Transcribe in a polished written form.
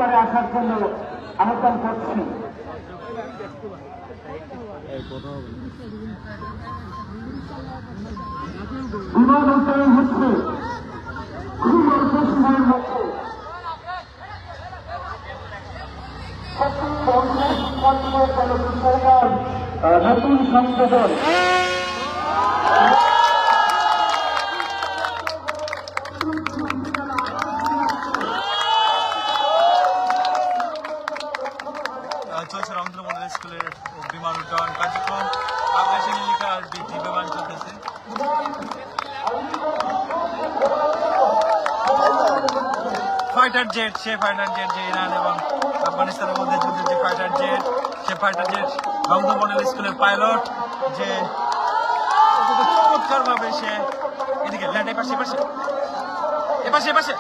ভিতরে আসার জন্য আহ্বান করছি। বিমানবন্দর হচ্ছে খুব অল্প সময়ের মধ্যে নতুন সংশোধন চলছে রবীন্দ্র মডেল স্কুলের বিমান উড্ডয়ন কার্যক্রম। আকাশে নীলিকা বৃদ্ধি বিমান চলতেছে। ফাইটার জেট, সে ফাইটার জেট যে ইরান এবং আফগানিস্তানের মধ্যে যুদ্ধের যে ফাইটার জেট, সে ফাইটার জেট রবীন্দ্র মডেল স্কুলের পাইলট যে চমৎকার ভাবে সে এদিকে ল্যান্ড এপাশে এপাশে এপাশে এপাশে